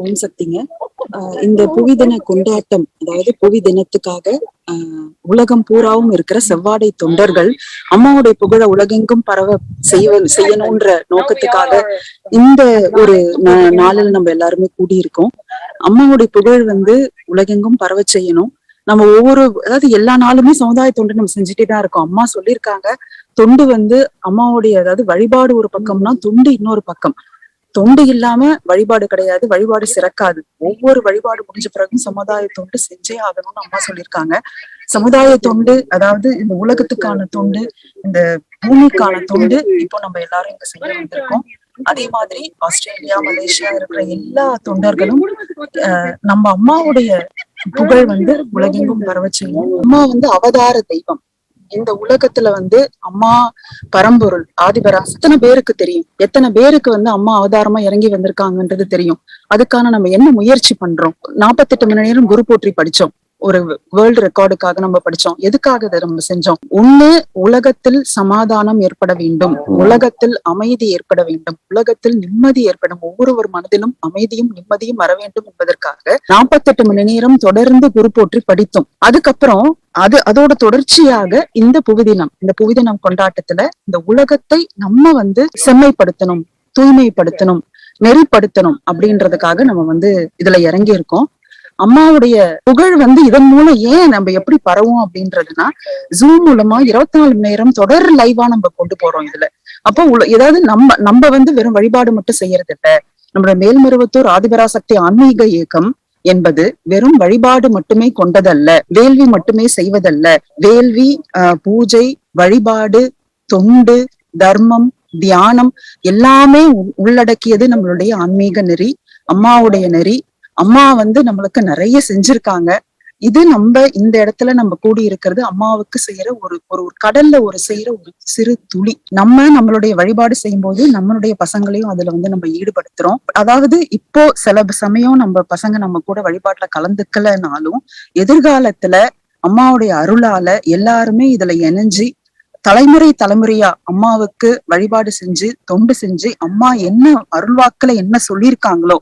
ஓம் சக்திங்க. இந்த புவி தின கொண்டாட்டம், அதாவது புவி தினத்துக்காக உலகம் பூராவும் இருக்கிற செவ்வாடை தொண்டர்கள் அம்மாவுடைய புகழ உலகெங்கும் பரவ செய்யணும்ன்ற நோக்கத்துக்காக இந்த ஒரு நாளில் நம்ம எல்லாருமே கூடியிருக்கோம். அம்மாவுடைய புகழ் உலகெங்கும் பரவ செய்யணும். நம்ம அதாவது எல்லா நாளுமே சமுதாய தொண்டு நம்ம செஞ்சுட்டே தான் இருக்கோம். அம்மா சொல்லியிருக்காங்க, தொண்டு அம்மாவுடைய, அதாவது வழிபாடு ஒரு பக்கம்னா தொண்டு இன்னொரு பக்கம். தொண்டு இல்லாம வழிபாடு கிடையாது, வழிபாடு சிறக்காது. ஒவ்வொரு வழிபாடு முடிஞ்ச பிறகும் சமுதாய தொண்டு செஞ்சே ஆகணும்னு அம்மா சொல்லியிருக்காங்க. சமுதாய தொண்டு, அதாவது இந்த உலகத்துக்கான தொண்டு, இந்த பூமிக்கான தொண்டு இப்போ நம்ம எல்லாரும் இங்க செய்ய வந்திருக்கோம். அதே மாதிரி ஆஸ்திரேலியா, மலேசியா இருக்கிற எல்லா தொண்டர்களும் நம்ம அம்மாவுடைய புகழ் உலகெங்கும் பரவ செய்யும். அம்மா அவதார தெய்வம். இந்த உலகத்துல அம்மா பரம்பொருள் ஆதிபராசக்தி. எத்தனை பேருக்கு தெரியும்? எத்தனை பேருக்கு அம்மா அவதாரமா இறங்கி வந்திருக்காங்கன்றது தெரியும்? அதுக்கான நம்ம என்ன முயற்சி பண்றோம்? 48 மணி நேரம் குரு போற்றி படிச்சோம். ஒரு வேர்ல்டு ரெக்கார்டுக்காக நம்ம படிச்சோம். எதுக்காக இதை நம்ம செஞ்சோம்? ஒண்ணு, உலகத்தில் சமாதானம் ஏற்பட வேண்டும், உலகத்தில் அமைதி ஏற்பட வேண்டும், உலகத்தில் நிம்மதி ஏற்படும், ஒவ்வொருவர் மனதிலும் அமைதியும் நிம்மதியும் வர வேண்டும் என்பதற்காக 48 மணி நேரம் தொடர்ந்து குரு போற்றி படித்தோம். அதுக்கப்புறம் அதோட தொடர்ச்சியாக இந்த புவிதினம் கொண்டாட்டத்துல இந்த உலகத்தை நம்ம செம்மைப்படுத்தணும், தூய்மைப்படுத்தணும், நெறிப்படுத்தணும் அப்படின்றதுக்காக நம்ம இதுல இறங்கி இருக்கோம். அம்மாவுடைய புகழ் இதன் மூலம் ஏன் நம்ம எப்படி பரவும் அப்படின்றதுன்னா, ஜூம் மூலமா 24 மணி நேரம் தொடர் லைவா நம்ம கொண்டு போறோம் இதுல. அப்போ ஏதாவது நம்ம வெறும் வழிபாடு மட்டும் செய்யறது இல்ல. நம்மளோட மேல்மருவத்தூர் ஆதிபராசக்தி ஆன்மீக இயக்கம் என்பது வெறும் வழிபாடு மட்டுமே கொண்டதல்ல, வேள்வி மட்டுமே செய்வதல்ல. வேள்வி, பூஜை, வழிபாடு, தொண்டு, தர்மம், தியானம் எல்லாமே உள்ளடக்கியது நம்மளுடைய ஆன்மீக நெறி, அம்மாவுடைய நெறி. அம்மா நம்மளுக்கு நிறைய செஞ்சிருக்காங்க. இது நம்ம இந்த இடத்துல நம்ம கூடி இருக்கிறது அம்மாவுக்கு செய்யற ஒரு கடல்ல செய்யற ஒரு சிறு துளி. நம்மளுடைய வழிபாடு செய்யும் போது நம்மளுடைய பசங்களையும் அதுல நம்ம ஈடுபடுத்துறோம். அதாவது இப்போ சில சமயம் நம்ம பசங்க நம்ம கூட வழிபாட்டுல கலந்துக்கலனாலும் எதிர்காலத்துல அம்மாவுடைய அருளால எல்லாருமே இதுல இணைஞ்சு தலைமுறையா அம்மாவுக்கு வழிபாடு செஞ்சு தொண்டு செஞ்சு அம்மா என்ன அருள்வாக்குல என்ன சொல்லியிருக்காங்களோ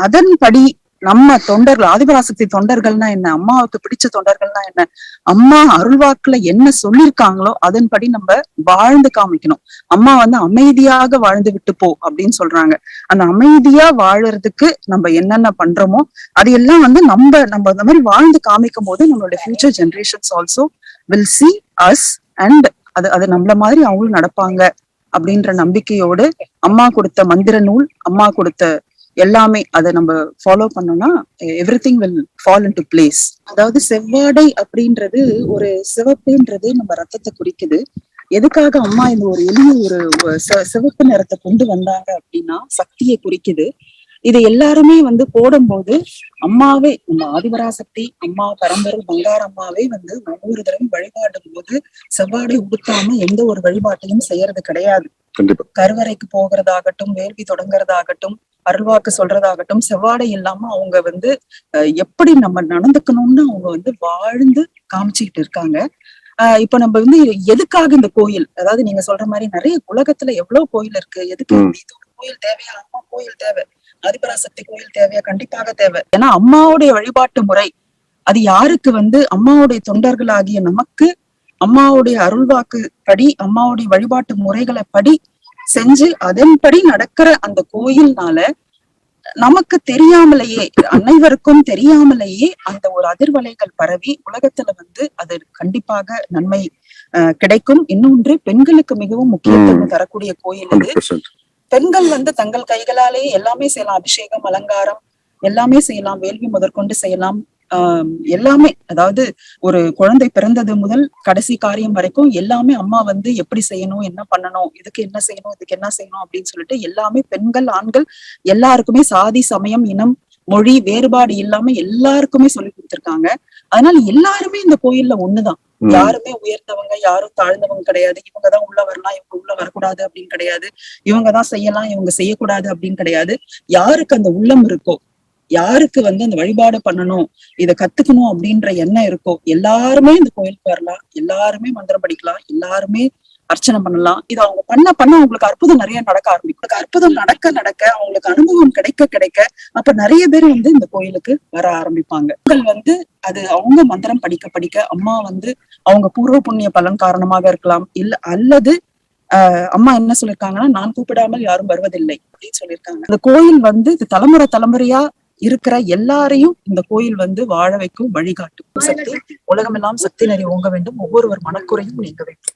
அதன்படி நம்ம தொண்டர்கள், ஆதிபராசக்தி தொண்டர்கள்னா என்ன, அம்மாவுக்கு பிடிச்ச தொண்டர்கள்னா என்ன, அம்மா அருள்வாக்குல என்ன சொல்லியிருக்காங்களோ அதன்படி நம்ம வாழ்ந்து காமிக்கணும். அம்மா அமைதியாக வாழ்ந்து விட்டு போ அப்படின்னு சொல்றாங்க. அந்த அமைதியா வாழறதுக்கு நம்ம என்னென்ன பண்றோமோ அது எல்லாம் நம்ம அந்த மாதிரி வாழ்ந்து காமிக்கும் போது நம்மளுடைய future generations also will see us and அது நம்மள மாதிரி அவங்களும் நடப்பாங்க அப்படின்ற நம்பிக்கையோடு அம்மா கொடுத்த மந்திர நூல், அம்மா கொடுத்த எல்லாமே அதை நம்ம ஃபாலோ பண்ணோம்னா everything will fall into place. அதாவது செவ்வாடை அப்படின்றது ஒரு சிவப்புன்றது நம்ம ரத்தத்தை குறிக்குது. எதுக்காக அம்மா இந்த ஒரு எளிய ஒரு சிவப்பு நிறத்தை கொண்டு வந்தாங்க அப்படின்னா சக்தியை குறிக்குது. இது எல்லாருமே போடும்போது அம்மாவே, நம்ம ஆதிபராசக்தி அம்மா பரம்பரை பங்கார அம்மாவே ஒவ்வொரு தடவையும் வழிபாடும் போது செவ்வாடை உடுத்தாம எந்த ஒரு வழிபாட்டையும் செய்யறது கிடையாது. கருவறைக்கு போகிறதாகட்டும், வேள்வி தொடங்குறதாகட்டும், அருள்வாக்கு சொல்றதாகட்டும், செவ்வாடை இல்லாம அவங்க எப்படி நம்ம நடந்துக்கணும்னு அவங்க வாழ்ந்து காமிச்சுக்கிட்டு இருக்காங்க. இப்ப நம்ம எதுக்காக இந்த கோயில், அதாவது நீங்க சொல்ற மாதிரி நிறைய உலகத்துல எவ்வளவு கோயில் இருக்கு, எதுக்கு இது ஒரு கோயில் தேவையா? அம்மா கோயில் தேவை, ஆதிபராசக்தி கோயில் தேவையா? கண்டிப்பாக தேவை. ஏன்னா அம்மாவுடைய வழிபாட்டு முறை அது யாருக்கு அம்மாவுடைய தொண்டர்களாகிய நமக்கு அம்மாவுடைய அருள்வாக்கு படி, அம்மாவுடைய வழிபாட்டு முறைகளை படி செஞ்சு அதன்படி நடக்கிற அந்த கோயில்னால நமக்கு தெரியாமலேயே, அனைவருக்கும் தெரியாமலேயே அந்த ஒரு அதிர்வலைகள் பரவி உலகத்துல அது கண்டிப்பாக நன்மை கிடைக்கும். இன்னொன்று, பெண்களுக்கு மிகவும் முக்கியத்துவம் தரக்கூடிய கோயில் அது. பெண்கள் தங்கள் கைகளாலே எல்லாமே செய்யலாம், அபிஷேகம், அலங்காரம் எல்லாமே செய்யலாம், வேள்வி முதற்கொண்டு செய்யலாம். எல்லாமே, அதாவது ஒரு குழந்தை பிறந்தது முதல் கடைசி காரியம் வரைக்கும் எல்லாமே அம்மா எப்படி செய்யணும், என்ன பண்ணணும், இதுக்கு என்ன செய்யணும், இதுக்கு என்ன செய்யணும் அப்படின்னு சொல்லிட்டு எல்லாமே பெண்கள் ஆண்கள் எல்லாருக்குமே சாதி சமயம் இனம் மொழி வேறுபாடு இல்லாம எல்லாருக்குமே சொல்லி கொடுத்திருக்காங்க. அதனால எல்லாருமே இந்த கோயில்ல ஒண்ணுதான். யாருமே உயர்ந்தவங்க யாரும் தாழ்ந்தவங்க கிடையாது. இவங்கதான் உள்ள வரலாம், இவங்க உள்ள வரக்கூடாது அப்படின்னு கிடையாது. இவங்கதான் செய்யலாம், இவங்க செய்யக்கூடாது அப்படின்னு கிடையாது. யாருக்கு அந்த உள்ளம் இருக்கோ, யாருக்கு அந்த வழிபாடு பண்ணணும், இதை கத்துக்கணும் அப்படின்ற எண்ணம் இருக்கோ எல்லாருமே இந்த கோயிலுக்கு வரலாம், எல்லாருமே மந்திரம் படிக்கலாம், எல்லாருமே அர்ச்சனை பண்ணலாம். இது அவங்க பண்ண பண்ண அவங்களுக்கு அற்புதம் நிறைய நடக்க ஆரம்பிக்கும். அற்புதம் நடக்க நடக்க அவங்களுக்கு அனுபவம் கிடைக்க கிடைக்க அப்ப நிறைய பேர் வந்து இந்த கோயிலுக்கு வர ஆரம்பிப்பாங்க. வந்து அது அவங்க மந்திரம் படிக்க படிக்க அம்மா வந்து அவங்க பூர்வ புண்ணிய பலன் காரணமாக இருக்கலாம், இல்ல அல்லது அம்மா என்ன சொல்லிருக்காங்கன்னா, நான் கூப்பிடாமல் யாரும் வருவதில்லை அப்படின்னு சொல்லியிருக்காங்க. அந்த கோயில் வந்து இது தலைமுறை தலைமுறையா இருக்கிற எல்லாரையும் இந்த கோயில் வந்து வாழ வைக்கும், வழிகாட்டும். சக்தி உலகமெல்லாம் சக்தி நெறி ஓங்க வேண்டும், ஒவ்வொருவர் மனக்குறையும் நீங்க வேண்டும்.